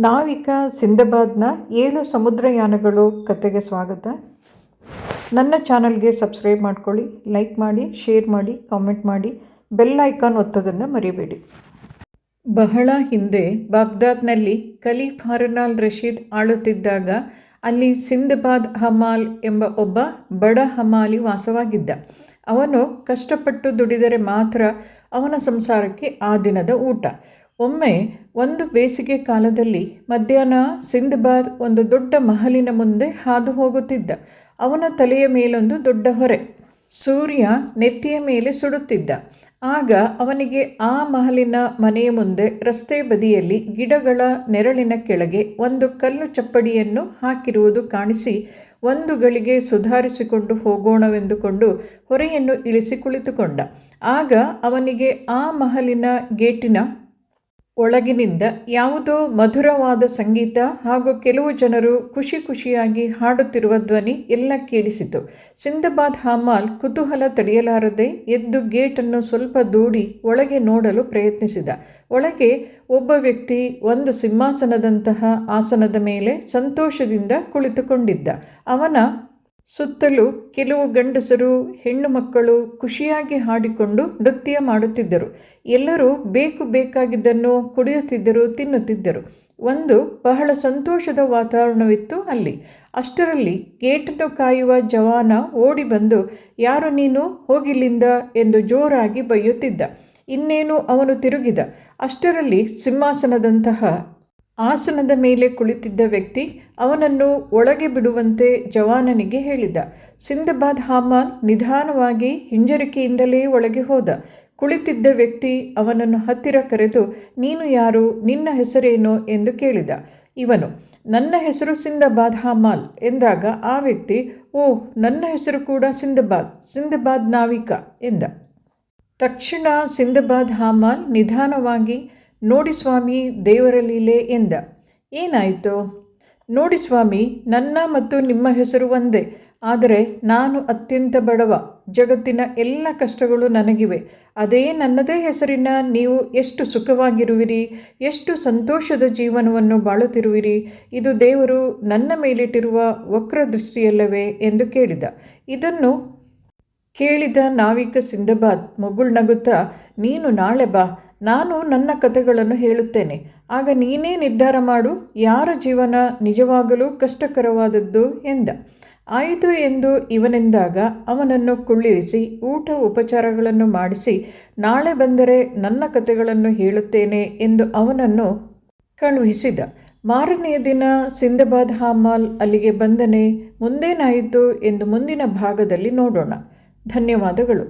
ನಾವಿಕ ಸಿಂದಬಾದ್ನ 7 ಸಮುದ್ರಯಾನಗಳು ಕತೆಗೆ ಸ್ವಾಗತ. ನನ್ನ ಚಾನಲ್ಗೆ ಸಬ್ಸ್ಕ್ರೈಬ್ ಮಾಡ್ಕೊಳ್ಳಿ, ಲೈಕ್ ಮಾಡಿ, ಶೇರ್ ಮಾಡಿ, ಕಾಮೆಂಟ್ ಮಾಡಿ, ಬೆಲ್ ಐಕಾನ್ ಒತ್ತೋದನ್ನು ಮರಿಬೇಡಿ. ಬಹಳ ಹಿಂದೆ ಬಾಗ್ದಾದ್ನಲ್ಲಿ ಖಲೀಫ್ ಹಾರೂನ್ ಅಲ್ ರಶೀದ್ ಆಳುತ್ತಿದ್ದಾಗ ಅಲ್ಲಿ ಸಿಂದಬಾದ್ ಹಮಾಲ್ ಎಂಬ ಒಬ್ಬ ಬಡ ಹಮಾಲಿ ವಾಸವಾಗಿದ್ದ. ಅವನು ಕಷ್ಟಪಟ್ಟು ದುಡಿದರೆ ಮಾತ್ರ ಅವನ ಸಂಸಾರಕ್ಕೆ ಆ ದಿನದ ಊಟ. ಒಮ್ಮೆ ಒಂದು ಬೇಸಿಗೆ ಕಾಲದಲ್ಲಿ ಮಧ್ಯಾಹ್ನ ಸಿಂದಬಾದ್ ಒಂದು ದೊಡ್ಡ ಮಹಲಿನ ಮುಂದೆ ಹಾದು ಹೋಗುತ್ತಿದ್ದ. ಅವನ ತಲೆಯ ಮೇಲೊಂದು ದೊಡ್ಡ ಹೊರೆ. ಸೂರ್ಯ ನೆತ್ತಿಯ ಮೇಲೆ ಸುಡುತ್ತಿದ್ದ. ಆಗ ಅವನಿಗೆ ಆ ಮಹಲಿನ ಮನೆಯ ಮುಂದೆ ರಸ್ತೆ ಬದಿಯಲ್ಲಿ ಗಿಡಗಳ ನೆರಳಿನ ಕೆಳಗೆ ಒಂದು ಕಲ್ಲು ಚಪ್ಪಡಿಯನ್ನು ಹಾಕಿರುವುದು ಕಾಣಿಸಿ, ಒಂದು ಗಳಿಗೆ ಸುಧಾರಿಸಿಕೊಂಡು ಹೋಗೋಣವೆಂದುಕೊಂಡು ಹೊರೆಯನ್ನು ಇಳಿಸಿ ಕುಳಿತುಕೊಂಡ. ಆಗ ಅವನಿಗೆ ಆ ಮಹಲಿನ ಗೇಟಿನ ಒಳಗಿನಿಂದ ಯಾವುದೋ ಮಧುರವಾದ ಸಂಗೀತ ಹಾಗೂ ಕೆಲವು ಜನರು ಖುಷಿ ಖುಷಿಯಾಗಿ ಹಾಡುತ್ತಿರುವ ಧ್ವನಿ ಎಲ್ಲ ಕೇಳಿಸಿತು. ಸಿಂದಬಾದ್ ಹಮಾಲ್ ಕುತೂಹಲ ತಡೆಯಲಾರದೆ ಎದ್ದು ಗೇಟನ್ನು ಸ್ವಲ್ಪ ದೂಡಿ ಒಳಗೆ ನೋಡಲು ಪ್ರಯತ್ನಿಸಿದ. ಒಳಗೆ ಒಬ್ಬ ವ್ಯಕ್ತಿ ಒಂದು ಸಿಂಹಾಸನದಂತಹ ಆಸನದ ಮೇಲೆ ಸಂತೋಷದಿಂದ ಕುಳಿತುಕೊಂಡಿದ್ದ. ಅವನ ಸುತ್ತಲೂ ಕೆಲವು ಗಂಡಸರು, ಹೆಣ್ಣು ಮಕ್ಕಳು ಖುಷಿಯಾಗಿ ಹಾಡಿಕೊಂಡು ನೃತ್ಯ ಮಾಡುತ್ತಿದ್ದರು. ಎಲ್ಲರೂ ಬೇಕಾಗಿದ್ದನ್ನು ಕುಡಿಯುತ್ತಿದ್ದರು, ತಿನ್ನುತ್ತಿದ್ದರು. ಒಂದು ಬಹಳ ಸಂತೋಷದ ವಾತಾವರಣವಿತ್ತು ಅಲ್ಲಿ. ಅಷ್ಟರಲ್ಲಿ ಗೇಟನ್ನು ಕಾಯುವ ಜವಾನ ಓಡಿ ಬಂದು, ಯಾರು ನೀನು, ಹೋಗಿಲ್ಲಿಂದ ಎಂದು ಜೋರಾಗಿ ಬೈಯುತ್ತಿದ್ದ. ಇನ್ನೇನು ಅವನು ತಿರುಗಿದ. ಅಷ್ಟರಲ್ಲಿ ಸಿಂಹಾಸನದಂತಹ ಆಸನದ ಮೇಲೆ ಕುಳಿತಿದ್ದ ವ್ಯಕ್ತಿ ಅವನನ್ನು ಒಳಗೆ ಬಿಡುವಂತೆ ಜವಾನನಿಗೆ ಹೇಳಿದ. ಸಿಂದಬಾದ್ ಹಮಾಲ್ ನಿಧಾನವಾಗಿ ಹಿಂಜರಿಕೆಯಿಂದಲೇ ಒಳಗೆ ಹೋದ. ಕುಳಿತಿದ್ದ ವ್ಯಕ್ತಿ ಅವನನ್ನು ಹತ್ತಿರ ಕರೆದು, ನೀನು ಯಾರು, ನಿನ್ನ ಹೆಸರೇನು ಎಂದು ಕೇಳಿದ. ಇವನು, ನನ್ನ ಹೆಸರು ಸಿಂದಬಾದ್ ಹಮಾಲ್ ಎಂದಾಗ ಆ ವ್ಯಕ್ತಿ, ಓಹ್, ನನ್ನ ಹೆಸರು ಕೂಡ ಸಿಂದಬಾದ್ ನಾವಿಕ ಎಂದ. ತಕ್ಷಣ ಸಿಂದಬಾದ್ ಹಮಾಲ್ ನಿಧಾನವಾಗಿ, ನೋಡಿ ಸ್ವಾಮಿ, ದೇವರ ಲೀಲೆ ಎಂದ. ಏನಾಯಿತು? ನೋಡಿ ಸ್ವಾಮಿ, ನನ್ನ ಮತ್ತು ನಿಮ್ಮ ಹೆಸರು ಒಂದೇ, ಆದರೆ ನಾನು ಅತ್ಯಂತ ಬಡವ. ಜಗತ್ತಿನ ಎಲ್ಲ ಕಷ್ಟಗಳು ನನಗಿವೆ. ಅದೇ ನನ್ನದೇ ಹೆಸರಿನ ನೀವು ಎಷ್ಟು ಸುಖವಾಗಿರುವಿರಿ, ಎಷ್ಟು ಸಂತೋಷದ ಜೀವನವನ್ನು ಬಾಳುತ್ತಿರುವಿರಿ. ಇದು ದೇವರು ನನ್ನ ಮೇಲಿಟ್ಟಿರುವ ವಕ್ರ ದೃಷ್ಟಿಯಲ್ಲವೇ ಎಂದು ಕೇಳಿದ. ಇದನ್ನು ಕೇಳಿದ ನಾವಿಕ ಸಿಂದಬಾದ್ ಮುಗುಳ್ನಗುತ್ತಾ, ನೀನು ನಾಳೆ ಬಾ, ನಾನು ನನ್ನ ಕಥೆಗಳನ್ನು ಹೇಳುತ್ತೇನೆ. ಆಗ ನೀನೇ ನಿರ್ಧಾರ ಮಾಡು, ಯಾರ ಜೀವನ ನಿಜವಾಗಲೂ ಕಷ್ಟಕರವಾದದ್ದು ಎಂದ. ಆಯಿತು ಎಂದು ಇವನೆಂದಾಗ ಅವನನ್ನು ಕುಳ್ಳಿರಿಸಿ ಊಟ ಉಪಚಾರಗಳನ್ನು ಮಾಡಿಸಿ, ನಾಳೆ ಬಂದರೆ ನನ್ನ ಕಥೆಗಳನ್ನು ಹೇಳುತ್ತೇನೆ ಎಂದು ಅವನನ್ನು ಕಳುಹಿಸಿದ. ಮಾರನೆಯ ದಿನ ಸಿಂದಬಾದ್ ಹಮಾಲ್ ಅಲ್ಲಿಗೆ ಬಂದನೆ. ಮುಂದೇನಾಯಿತು ಎಂದು ಮುಂದಿನ ಭಾಗದಲ್ಲಿ ನೋಡೋಣ. ಧನ್ಯವಾದಗಳು.